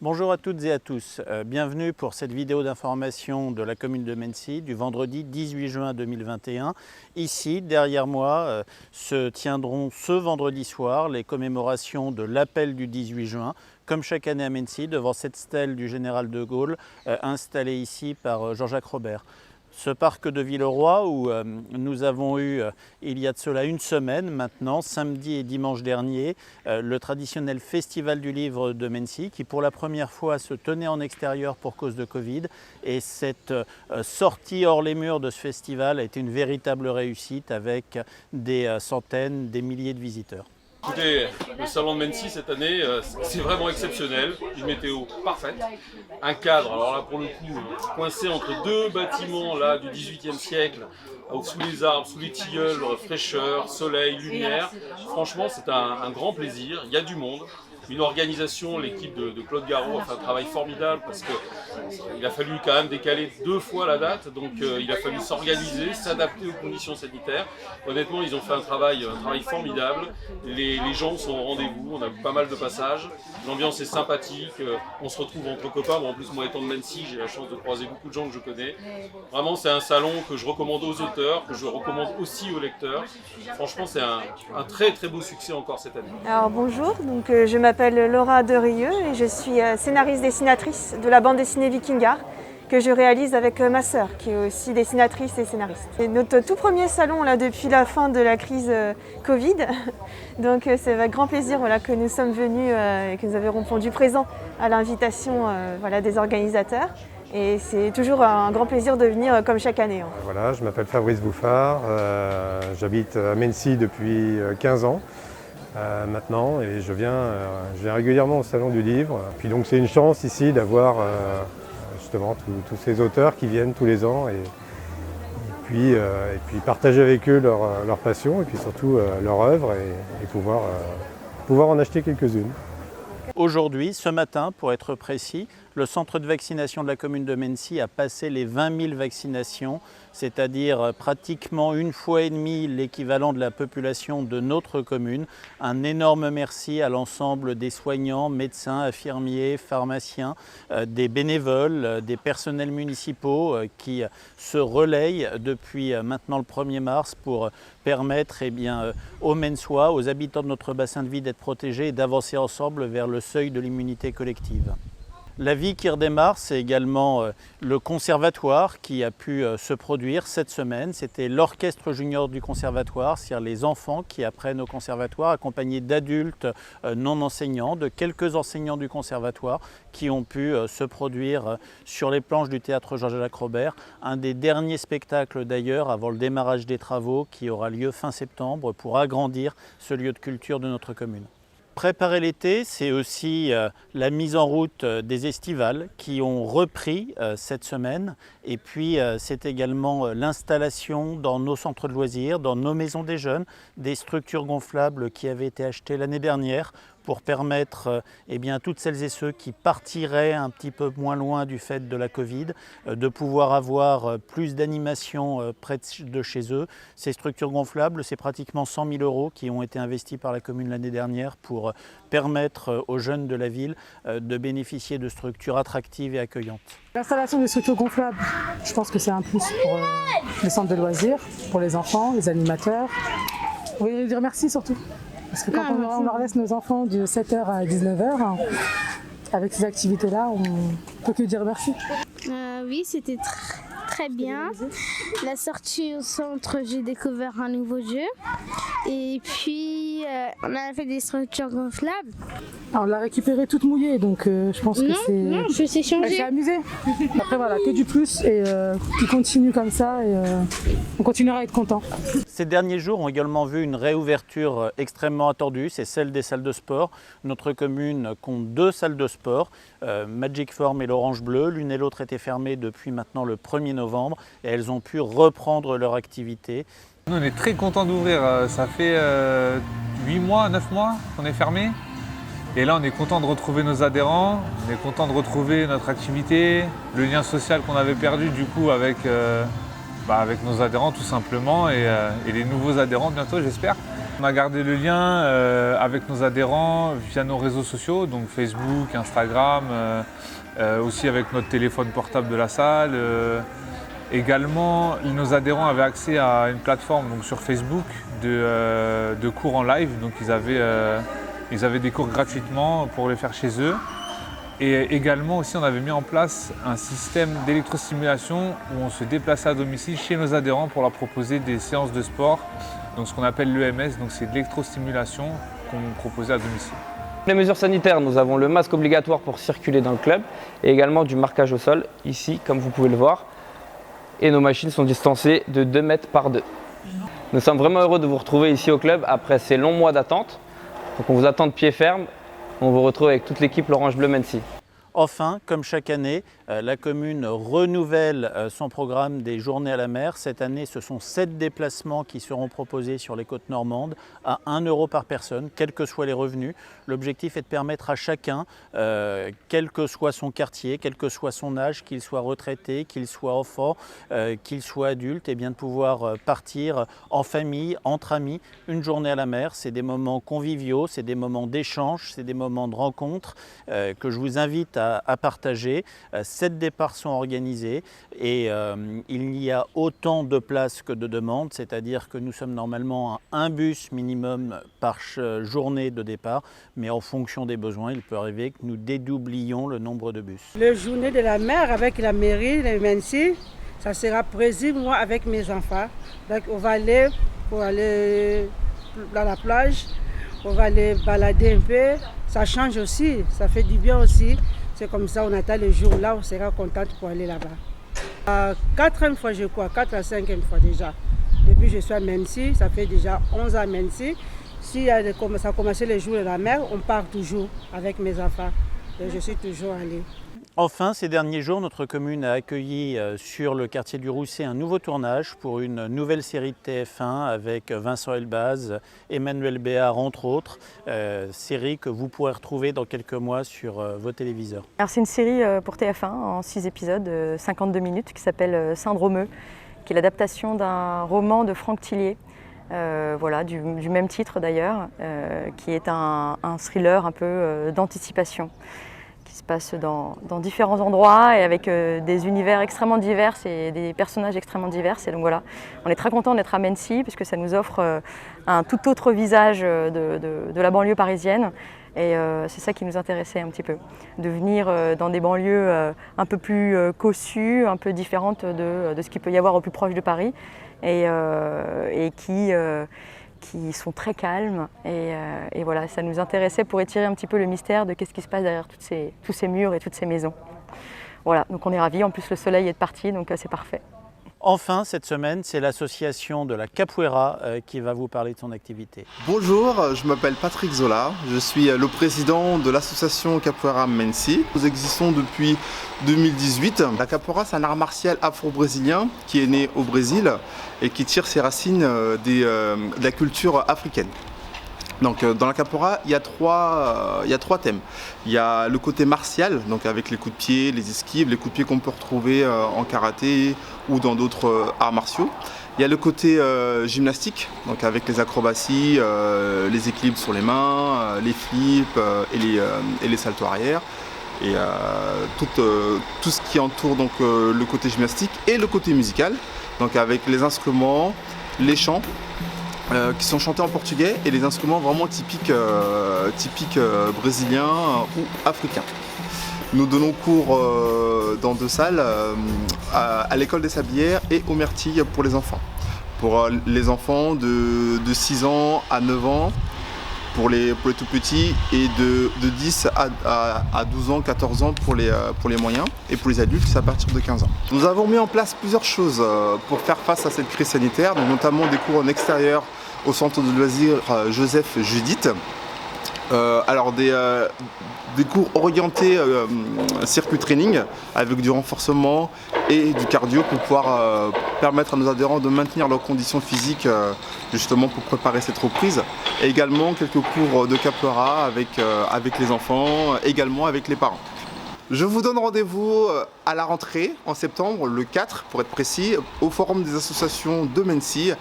Bonjour à toutes et à tous, bienvenue pour cette vidéo d'information de la commune de Mennecy du vendredi 18 juin 2021. Ici, derrière moi, se tiendront ce vendredi soir les commémorations de l'appel du 18 juin, comme chaque année à Mennecy, devant cette stèle du général de Gaulle, installée ici par Jean-Jacques Robert. Ce parc de Villeroy où nous avons eu, il y a de cela une semaine maintenant, samedi et dimanche dernier, le traditionnel Festival du Livre de Mennecy qui pour la première fois se tenait en extérieur pour cause de Covid. Et cette sortie hors les murs de ce festival a été une véritable réussite avec des centaines, des milliers de visiteurs. Écoutez, le salon de Mennecy cette année, c'est vraiment exceptionnel. Une météo parfaite, un cadre, alors là pour le coup, coincé entre deux bâtiments là, du XVIIIe siècle, sous les arbres, sous les tilleuls, fraîcheur, soleil, lumière. Franchement, c'est un grand plaisir. Il y a du monde. Une organisation, l'équipe de Claude Garot a fait un travail formidable parce qu'il a fallu quand même décaler 2 fois la date, donc il a fallu s'organiser, s'adapter aux conditions sanitaires. Honnêtement, ils ont fait un travail formidable. Les gens sont au rendez-vous, on a pas mal de passages. L'ambiance est sympathique, on se retrouve entre copains. Bon, en plus, moi étant de Mennecy, j'ai la chance de croiser beaucoup de gens que je connais. Vraiment, c'est un salon que je recommande aux auteurs, que je recommande aussi aux lecteurs. Franchement, c'est un très très beau succès encore cette année. Alors bonjour, donc, je m'appelle Laura Derieux et je suis scénariste-dessinatrice de la bande dessinée Vikingar que je réalise avec ma sœur qui est aussi dessinatrice et scénariste. C'est notre tout premier salon là, depuis la fin de la crise Covid, donc c'est avec grand plaisir que nous sommes venus et que nous avons répondu présent à l'invitation des organisateurs. Et c'est toujours un grand plaisir de venir comme chaque année. Voilà, je m'appelle Fabrice Bouffard, j'habite à Mennecy depuis 15 ans. Maintenant et je viens régulièrement au Salon du Livre. Puis donc c'est une chance ici d'avoir justement tous ces auteurs qui viennent tous les ans et puis partager avec eux leur passion et puis surtout leur œuvre et pouvoir en acheter quelques-unes. Aujourd'hui, ce matin, pour être précis, le centre de vaccination de la commune de Mennecy a passé les 20 000 vaccinations, c'est-à-dire pratiquement 1,5 fois l'équivalent de la population de notre commune. Un énorme merci à l'ensemble des soignants, médecins, infirmiers, pharmaciens, des bénévoles, des personnels municipaux qui se relayent depuis maintenant le 1er mars pour permettre aux Menneçois, aux habitants de notre bassin de vie d'être protégés et d'avancer ensemble vers le seuil de l'immunité collective. La vie qui redémarre, c'est également le conservatoire qui a pu se produire cette semaine. C'était l'orchestre junior du conservatoire, c'est-à-dire les enfants qui apprennent au conservatoire, accompagnés d'adultes non enseignants, de quelques enseignants du conservatoire qui ont pu se produire sur les planches du théâtre Jean-Jacques Robert. Un des derniers spectacles d'ailleurs avant le démarrage des travaux qui aura lieu fin septembre pour agrandir ce lieu de culture de notre commune. Préparer l'été, c'est aussi la mise en route des estivales qui ont repris cette semaine. Et puis c'est également l'installation dans nos centres de loisirs, dans nos maisons des jeunes, des structures gonflables qui avaient été achetées l'année dernière pour permettre à toutes celles et ceux qui partiraient un petit peu moins loin du fait de la Covid de pouvoir avoir plus d'animation près de chez eux. Ces structures gonflables, c'est pratiquement 100 000 € qui ont été investis par la commune l'année dernière pour permettre aux jeunes de la ville de bénéficier de structures attractives et accueillantes. L'installation des structures gonflables, je pense que c'est un plus pour les centres de loisirs, pour les enfants, les animateurs. Oui, dire merci surtout. Parce que quand on leur laisse nos enfants de 7h à 19h, avec ces activités-là, on ne peut que dire merci. Oui, c'était très bien. La sortie au centre, j'ai découvert un nouveau jeu. Et puis, on a fait des structures gonflables. Alors, on l'a récupérée toute mouillée, donc je pense que c'est... Non, je sais changer. Elle s'est amusée. Après, voilà, que du plus et qui continue comme ça et on continuera à être content. Ces derniers jours ont également vu une réouverture extrêmement attendue, c'est celle des salles de sport. Notre commune compte 2 salles de sport, Magic Form et l'Orange Bleu. L'une et l'autre étaient fermées depuis maintenant le 1er novembre et elles ont pu reprendre leur activité. Nous, on est très contents d'ouvrir, ça fait 8 mois, 9 mois qu'on est fermé. Et là, on est content de retrouver nos adhérents, on est content de retrouver notre activité, le lien social qu'on avait perdu du coup avec nos adhérents tout simplement et les nouveaux adhérents bientôt, j'espère. On a gardé le lien avec nos adhérents via nos réseaux sociaux, donc Facebook, Instagram, aussi avec notre téléphone portable de la salle. Également, nos adhérents avaient accès à une plateforme donc, sur Facebook de cours en live, donc ils avaient des cours gratuitement pour les faire chez eux. Et également aussi, on avait mis en place un système d'électrostimulation où on se déplaçait à domicile chez nos adhérents pour leur proposer des séances de sport, donc ce qu'on appelle l'EMS, donc c'est de l'électrostimulation qu'on proposait à domicile. Les mesures sanitaires, nous avons le masque obligatoire pour circuler dans le club et également du marquage au sol, ici, comme vous pouvez le voir. Et nos machines sont distancées de 2 mètres par 2. Nous sommes vraiment heureux de vous retrouver ici au club après ces longs mois d'attente. Donc on vous attend de pied ferme. On vous retrouve avec toute l'équipe l'Orange Bleu Mency. Enfin, comme chaque année, la commune renouvelle son programme des journées à la mer. Cette année, ce sont 7 déplacements qui seront proposés sur les côtes normandes à 1 € par personne, quels que soient les revenus. L'objectif est de permettre à chacun, quel que soit son quartier, quel que soit son âge, qu'il soit retraité, qu'il soit enfant, qu'il soit adulte, et bien de pouvoir partir en famille, entre amis, une journée à la mer. C'est des moments conviviaux, c'est des moments d'échange, c'est des moments de rencontre que je vous invite à partager. 7 départs sont organisés et il y a autant de places que de demandes, c'est-à-dire que nous sommes normalement à un bus minimum par journée de départ, mais en fonction des besoins, il peut arriver que nous dédoublions le nombre de bus. Le journée de la mer avec la mairie de Mency, ça sera prévu moi avec mes enfants. Donc on va aller pour aller dans la plage, on va aller balader un peu, ça change aussi, ça fait du bien aussi. C'est comme ça, on attend le jour là, on sera contente pour aller là-bas. 4e fois, je crois, 4 à 5e fois déjà. Depuis que je suis à Mency, ça fait déjà 11 ans à Mency. Si ça a commencé le jour de la mer, on part toujours avec mes enfants. Et je suis toujours allée. Enfin, ces derniers jours, notre commune a accueilli sur le quartier du Rousset un nouveau tournage pour une nouvelle série de TF1 avec Vincent Elbaz, Emmanuel Béard entre autres, série que vous pourrez retrouver dans quelques mois sur vos téléviseurs. C'est une série pour TF1 en 6 épisodes, 52 minutes, qui s'appelle Syndromeux, qui est l'adaptation d'un roman de Franck Tillier, voilà, du même titre d'ailleurs, qui est un thriller un peu d'anticipation, qui se passe dans différents endroits et avec des univers extrêmement divers et des personnages extrêmement divers. Et donc voilà, on est très content d'être à Mency puisque ça nous offre un tout autre visage de la banlieue parisienne. Et c'est ça qui nous intéressait un petit peu, de venir dans des banlieues un peu plus cossues, un peu différentes de ce qu'il peut y avoir au plus proche de Paris et qui sont très calmes et voilà, ça nous intéressait pour étirer un petit peu le mystère de qu'est-ce qui se passe derrière tous ces murs et toutes ces maisons. Voilà, donc on est ravis, en plus le soleil est parti, donc c'est parfait. Enfin, cette semaine, c'est l'association de la Capoeira qui va vous parler de son activité. Bonjour, je m'appelle Patrick Zola, je suis le président de l'association Capoeira Mency. Nous existons depuis 2018. La Capoeira, c'est un art martial afro-brésilien qui est né au Brésil et qui tire ses racines de la culture africaine. Donc dans la capoeira, il y a trois thèmes. Il y a le côté martial, donc avec les coups de pied, les esquives, les coups de pied qu'on peut retrouver en karaté ou dans d'autres arts martiaux. Il y a le côté gymnastique, donc avec les acrobaties, les équilibres sur les mains, les flips et les saltos arrière. Et tout ce qui entoure donc, le côté gymnastique et le côté musical, donc avec les instruments, les chants, qui sont chantés en portugais et les instruments vraiment typiques brésiliens ou africains. Nous donnons cours dans 2 salles, à l'école des Sablières et au Myrtille pour les enfants. Pour les enfants de 6 ans à 9 ans, pour les tout petits, et de 10 à 12 ans, 14 ans pour les moyens, et pour les adultes, c'est à partir de 15 ans. Nous avons mis en place plusieurs choses pour faire face à cette crise sanitaire, donc notamment des cours en extérieur au centre de loisirs Joseph Judith. Alors des cours orientés circuit training avec du renforcement et du cardio pour pouvoir permettre à nos adhérents de maintenir leurs conditions physiques justement pour préparer cette reprise. Et également quelques cours de capoeira avec les enfants, également avec les parents. Je vous donne rendez-vous à la rentrée en septembre, le 4 pour être précis, au Forum des associations de Mency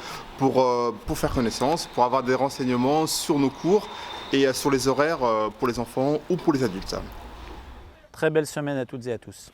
pour faire connaissance, pour avoir des renseignements sur nos cours et sur les horaires pour les enfants ou pour les adultes. Très belle semaine à toutes et à tous.